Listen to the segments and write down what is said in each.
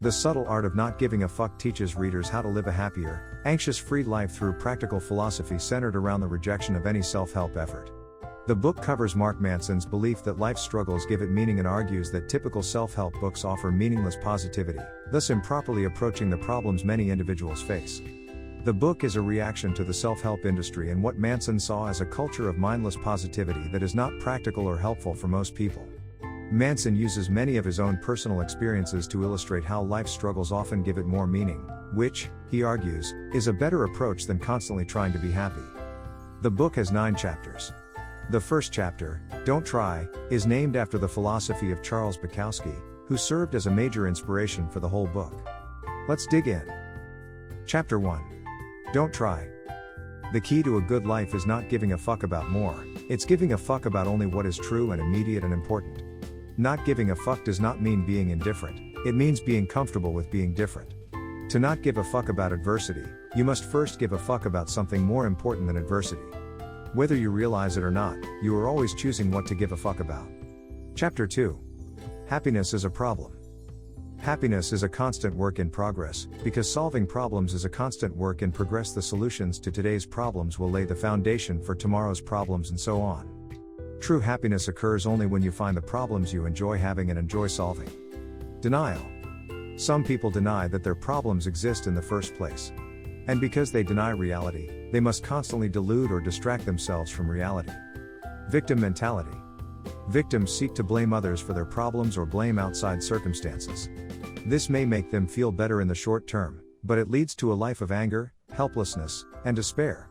The Subtle Art of Not Giving a Fuck teaches readers how to live a happier, anxious-free life through practical philosophy centered around the rejection of any self-help effort. The book covers Mark Manson's belief that life's struggles give it meaning and argues that typical self-help books offer meaningless positivity, thus improperly approaching the problems many individuals face. The book is a reaction to the self-help industry and what Manson saw as a culture of mindless positivity that is not practical or helpful for most people. Manson uses many of his own personal experiences to illustrate how life's struggles often give it more meaning, which, he argues, is a better approach than constantly trying to be happy. The book has 9 chapters. The first chapter, Don't Try, is named after the philosophy of Charles Bukowski, who served as a major inspiration for the whole book. Let's dig in. Chapter 1. Don't Try. The key to a good life is not giving a fuck about more, it's giving a fuck about only what is true and immediate and important. Not giving a fuck does not mean being indifferent, it means being comfortable with being different. To not give a fuck about adversity, you must first give a fuck about something more important than adversity. Whether you realize it or not, you are always choosing what to give a fuck about. Chapter 2. Happiness is a problem. Happiness is a constant work in progress, because solving problems is a constant work in progress. The solutions to today's problems will lay the foundation for tomorrow's problems and so on. True happiness occurs only when you find the problems you enjoy having and enjoy solving. Denial. Some people deny that their problems exist in the first place. And because they deny reality, they must constantly delude or distract themselves from reality. Victim mentality. Victims seek to blame others for their problems or blame outside circumstances. This may make them feel better in the short term, but it leads to a life of anger, helplessness, and despair.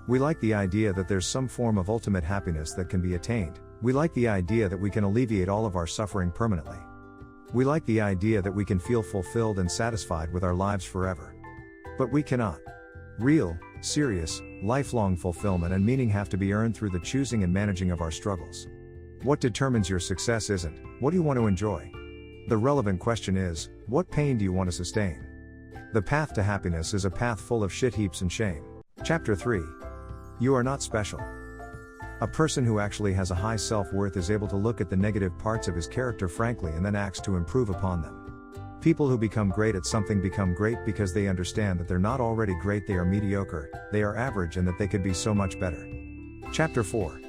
We like the idea that there's some form of ultimate happiness that can be attained. We like the idea that we can alleviate all of our suffering permanently. We like the idea that we can feel fulfilled and satisfied with our lives forever. But we cannot. Real, serious, lifelong fulfillment and meaning have to be earned through the choosing and managing of our struggles. What determines your success isn't, what do you want to enjoy? The relevant question is, what pain do you want to sustain? The path to happiness is a path full of shit heaps and shame. Chapter 3. You are not special. A person who actually has a high self-worth is able to look at the negative parts of his character frankly and then acts to improve upon them. People who become great at something become great because they understand that they're not already great, they are mediocre, they are average, and that they could be so much better. Chapter 4.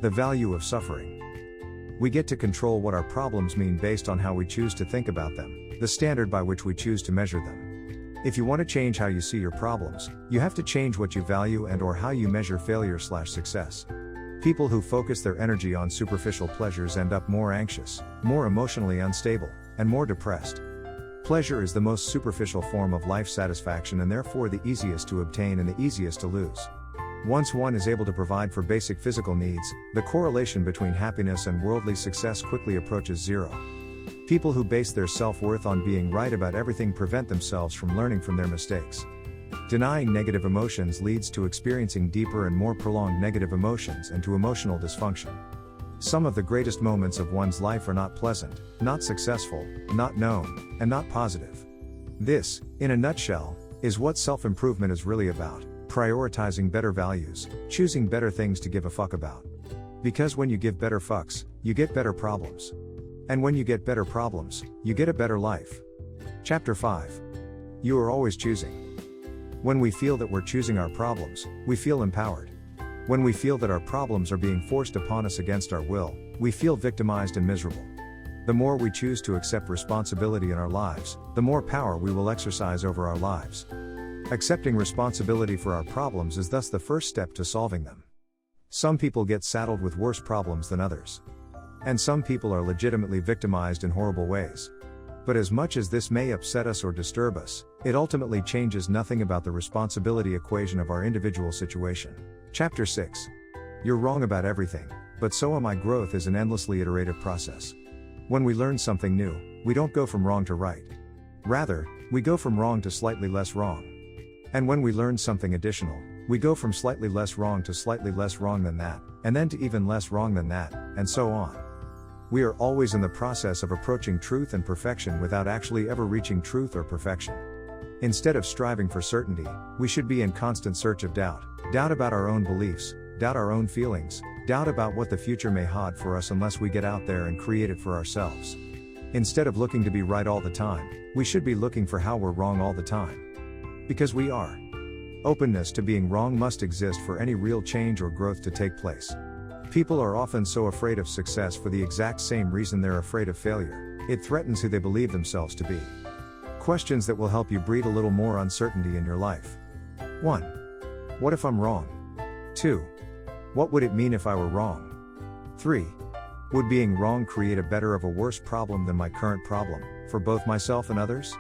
The value of suffering. We get to control what our problems mean based on how we choose to think about them, the standard by which we choose to measure them. If you want to change how you see your problems, you have to change what you value and/or how you measure failure/success. People who focus their energy on superficial pleasures end up more anxious, more emotionally unstable, and more depressed. Pleasure is the most superficial form of life satisfaction and therefore the easiest to obtain and the easiest to lose. Once one is able to provide for basic physical needs, the correlation between happiness and worldly success quickly approaches zero. People who base their self-worth on being right about everything prevent themselves from learning from their mistakes. Denying negative emotions leads to experiencing deeper and more prolonged negative emotions and to emotional dysfunction. Some of the greatest moments of one's life are not pleasant, not successful, not known, and not positive. This, in a nutshell, is what self-improvement is really about: prioritizing better values, choosing better things to give a fuck about. Because when you give better fucks, you get better problems. And when you get better problems, you get a better life. Chapter 5. You are always choosing. When we feel that we're choosing our problems, we feel empowered. When we feel that our problems are being forced upon us against our will, we feel victimized and miserable. The more we choose to accept responsibility in our lives, the more power we will exercise over our lives. Accepting responsibility for our problems is thus the first step to solving them. Some people get saddled with worse problems than others. And some people are legitimately victimized in horrible ways. But as much as this may upset us or disturb us, it ultimately changes nothing about the responsibility equation of our individual situation. Chapter 6. You're wrong about everything, but so am I. Growth is an endlessly iterative process. When we learn something new, we don't go from wrong to right. Rather, we go from wrong to slightly less wrong. And when we learn something additional, we go from slightly less wrong to slightly less wrong than that, and then to even less wrong than that, and so on. We are always in the process of approaching truth and perfection without actually ever reaching truth or perfection. Instead of striving for certainty, we should be in constant search of doubt. Doubt about our own beliefs, doubt our own feelings, doubt about what the future may hold for us unless we get out there and create it for ourselves. Instead of looking to be right all the time, we should be looking for how we're wrong all the time. Because we are. Openness to being wrong must exist for any real change or growth to take place. People are often so afraid of success for the exact same reason they're afraid of failure. It threatens who they believe themselves to be. Questions that will help you breed a little more uncertainty in your life. 1. What if I'm wrong? 2. What would it mean if I were wrong? 3. Would being wrong create a better or a worse problem than my current problem, for both myself and others?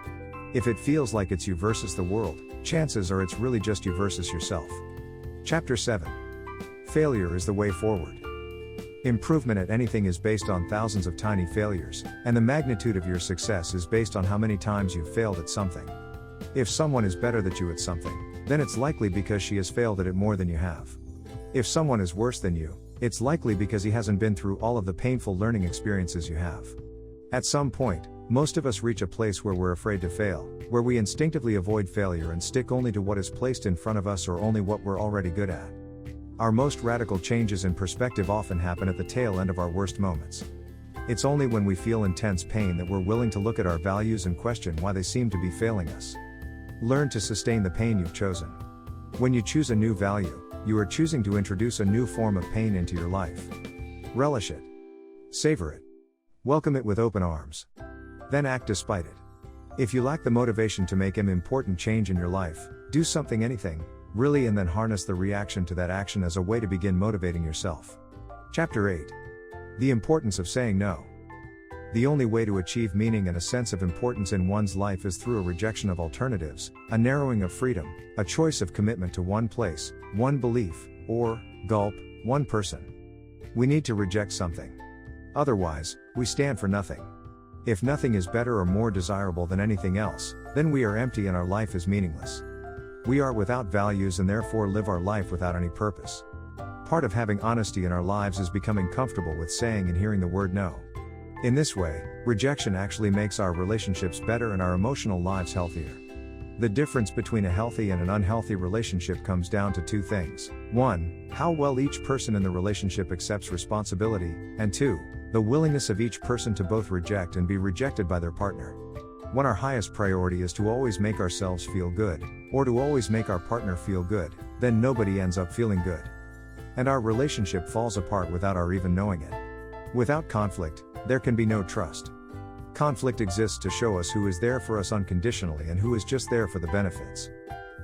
If it feels like it's you versus the world, chances are it's really just you versus yourself. Chapter 7. Failure is the way forward. Improvement at anything is based on thousands of tiny failures, and the magnitude of your success is based on how many times you've failed at something. If someone is better than you at something, then it's likely because she has failed at it more than you have. If someone is worse than you, it's likely because he hasn't been through all of the painful learning experiences you have. At some point, most of us reach a place where we're afraid to fail, where we instinctively avoid failure and stick only to what is placed in front of us or only what we're already good at. Our most radical changes in perspective often happen at the tail end of our worst moments. It's only when we feel intense pain that we're willing to look at our values and question why they seem to be failing us. Learn to sustain the pain you've chosen. When you choose a new value, you are choosing to introduce a new form of pain into your life. Relish it. Savor it. Welcome it with open arms. Then act despite it. If you lack the motivation to make an important change in your life, do something, anything, really, and then harness the reaction to that action as a way to begin motivating yourself. Chapter 8. The importance of saying no. The only way to achieve meaning and a sense of importance in one's life is through a rejection of alternatives, a narrowing of freedom, a choice of commitment to one place, one belief, or, gulp, one person. We need to reject something. Otherwise, we stand for nothing. If nothing is better or more desirable than anything else, then we are empty and our life is meaningless. We are without values and therefore live our life without any purpose. Part of having honesty in our lives is becoming comfortable with saying and hearing the word no. In this way, rejection actually makes our relationships better and our emotional lives healthier. The difference between a healthy and an unhealthy relationship comes down to two things. 1. How well each person in the relationship accepts responsibility, and 2. The willingness of each person to both reject and be rejected by their partner. When our highest priority is to always make ourselves feel good, or to always make our partner feel good, then nobody ends up feeling good. And our relationship falls apart without our even knowing it. Without conflict, there can be no trust. Conflict exists to show us who is there for us unconditionally and who is just there for the benefits.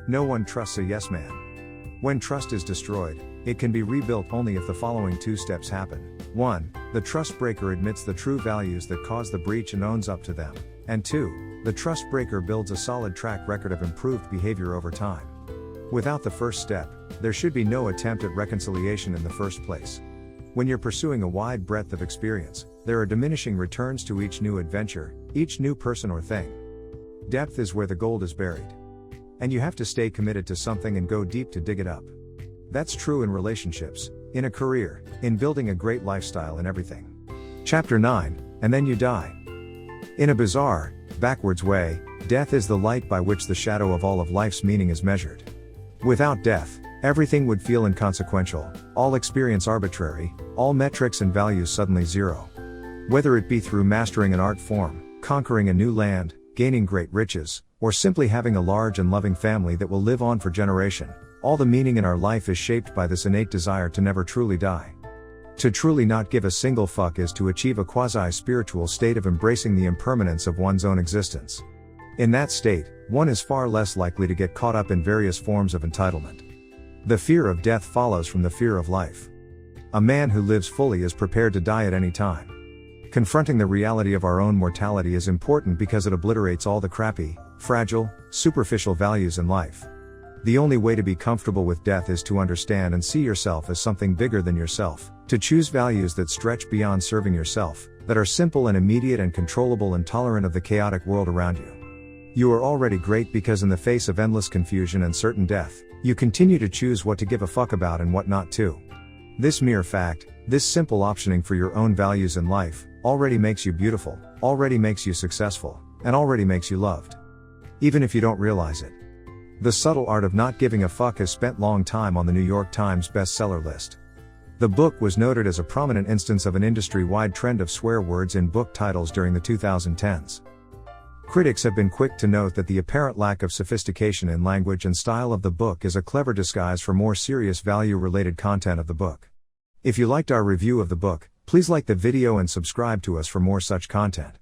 No one trusts a yes man. When trust is destroyed, it can be rebuilt only if the following two steps happen. 1. The trust breaker admits the true values that caused the breach and owns up to them. And 2. The trust breaker builds a solid track record of improved behavior over time. Without the first step, there should be no attempt at reconciliation in the first place. When you're pursuing a wide breadth of experience, there are diminishing returns to each new adventure, each new person or thing. Depth is where the gold is buried. And you have to stay committed to something and go deep to dig it up. That's true in relationships, in a career, in building a great lifestyle, and everything. Chapter 9, and then you die. In a bizarre, backwards way, death is the light by which the shadow of all of life's meaning is measured. Without death, everything would feel inconsequential, all experience arbitrary, all metrics and values suddenly zero. Whether it be through mastering an art form, conquering a new land, gaining great riches, or simply having a large and loving family that will live on for generations, all the meaning in our life is shaped by this innate desire to never truly die. To truly not give a single fuck is to achieve a quasi-spiritual state of embracing the impermanence of one's own existence. In that state, one is far less likely to get caught up in various forms of entitlement. The fear of death follows from the fear of life. A man who lives fully is prepared to die at any time. Confronting the reality of our own mortality is important because it obliterates all the crappy, fragile, superficial values in life. The only way to be comfortable with death is to understand and see yourself as something bigger than yourself, to choose values that stretch beyond serving yourself, that are simple and immediate and controllable and tolerant of the chaotic world around you. You are already great because in the face of endless confusion and certain death, you continue to choose what to give a fuck about and what not to. This mere fact, this simple optioning for your own values in life, already makes you beautiful, already makes you successful, and already makes you loved. Even if you don't realize it. The subtle art of not giving a fuck has spent long time on the New York Times bestseller list. The book was noted as a prominent instance of an industry-wide trend of swear words in book titles during the 2010s. Critics have been quick to note that the apparent lack of sophistication in language and style of the book is a clever disguise for more serious value-related content of the book. If you liked our review of the book, please like the video and subscribe to us for more such content.